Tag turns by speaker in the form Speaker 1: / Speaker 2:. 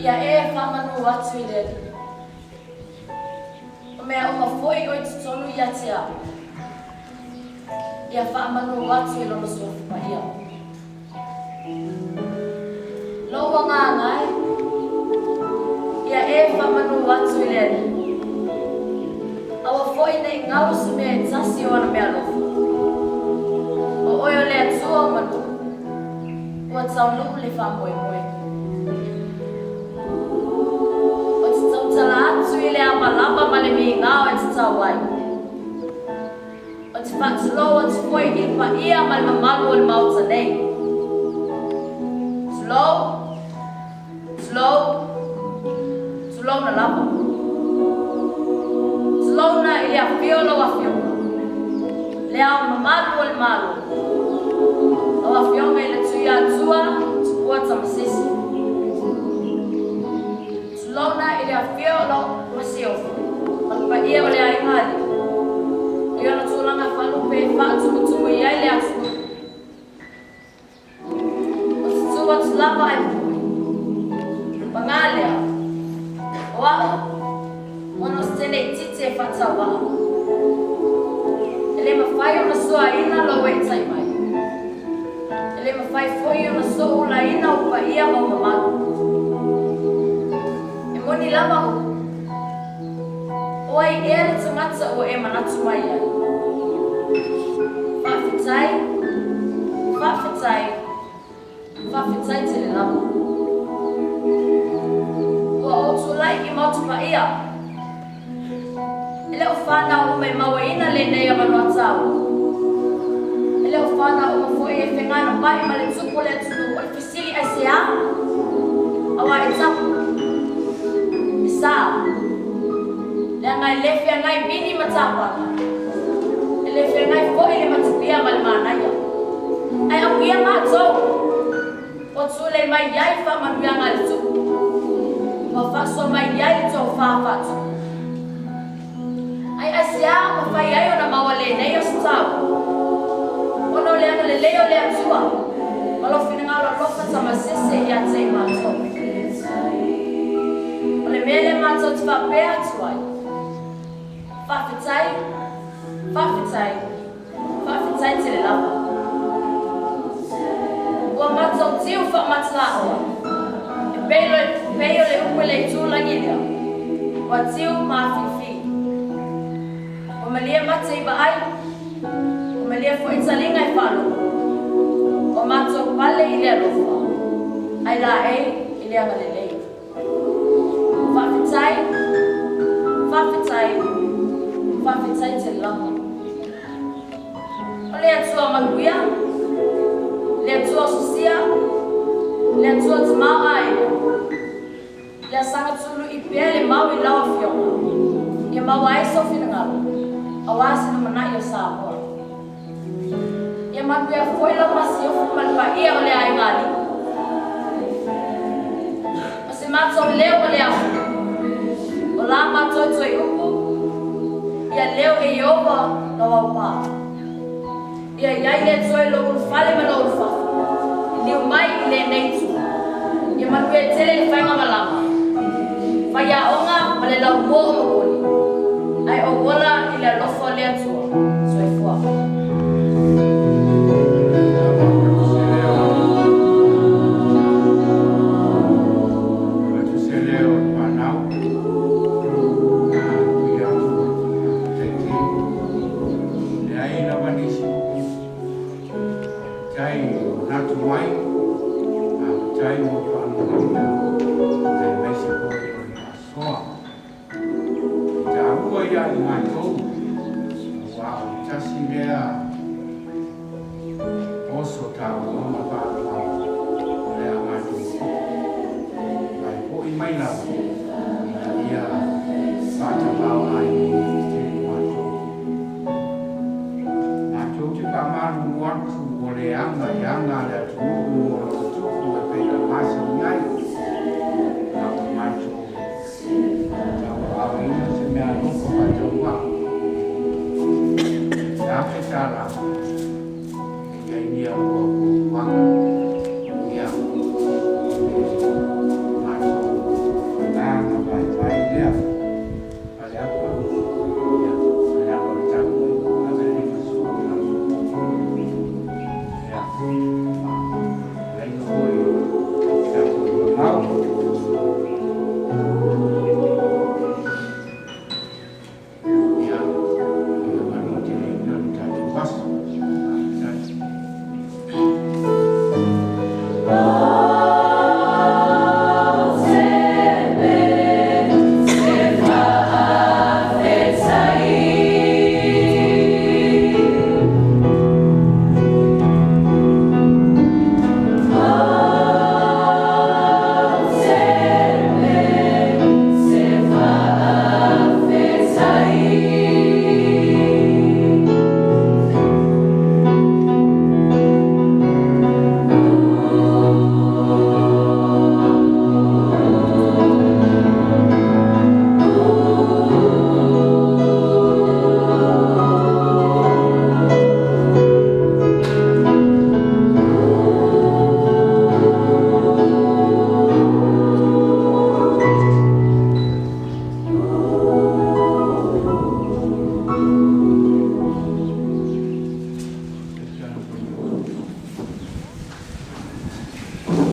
Speaker 1: ia e whamanu atu i le. O mea o mawhoi o i tutonu ia tia. Ia whamanu atu i lono sofu pa ia. Loa ngā ngai, ia e whamanu atu i le. Awa whoi nei ngau se mea e tasi o ana mea lofu. O oi o le atua o manu. Ua tau nuku le whamoe moe. O te tau tala atu i le amalama ma le mi ngao e te tau ai. O te whatulo o te whoi i pa ia ma le mamalu o le mauta nei. Slow, slow, slow na lapa. Slow na i le a whiolo a whiolo. Le au mamalu o le malu. O a whionga i le Tuiatua, Tupua Tamasese. Slow na i le a whiolo Masiofo. Ma ia o le ai ngāli. I ona tūlanga whalupe e whaatumutumu i ai le atu. O te tua tu lava ai pui. Pangalea. O au, ono stene i tite e whatawa. Ele mawhai o na soa ina lo e tai mai. Ele mawhai foi o na soa ula ina o pa ia mau mamalu. E moni lava o. O ai ere tangata o e manatu mai ai. Whawhitai, whawhitai, whawhitai te le lava. Ua o tūlai i mautu pa ia. Ele o whanau o mai mawaina le nei a manu atau. Ele o whanau o mawhoi e whengana pai ma le tupu le atunu o le fisili ai se a. Awa e tapu. E sā. Le ngai lefe a ngai bini matapaka. E lefe a ngai fhoi le matupia ma le mānaia. Ai au ia mātou. O tūle mai iai wha manuia ngā le tupu. Wa whasua mai iai le tō whāwhatu. Ai asia ma whai ai o na maua le nei o stau. Ono le ana le leo le atua. Malo whina ngā lofa Tamasese i a tei mātou. O le mele mātou te whapea atuai. Whawhitai, whawhitai, whawhitai te le lava. Ua mātou tiu whamatala oa. E peio le upe le tūlangi lea. Ua tiu mawhiwhi. O malia mate i ba ai. O malia fo italinga i whalo. O mātou pale i lea rofa. Ai la e i lea galilei. Whawhitai, whawhitai, whawhitai te lava. O lea tua manuia, lea tua sosia, lea tua te mau ai. Lea sanga tulu i pia le mau i lawa whionga. Ia mau ai so whina ngalo. Awasi na manai o Samoa. Ia manuia foi la Masiofo malpa ia o le ai ngali. Masi mato leo o le afu. O la mato toi upu. Ia leo e Iova na waupa. Ia iai le toi lo ulfale ma lo ulfafu. Liu mai i le neitu. Ia manuia tele le whainga malama. Whaia onga ma le lau mo o McAuley. Ai o wola i le lofo le atua. So e fua.
Speaker 2: Mai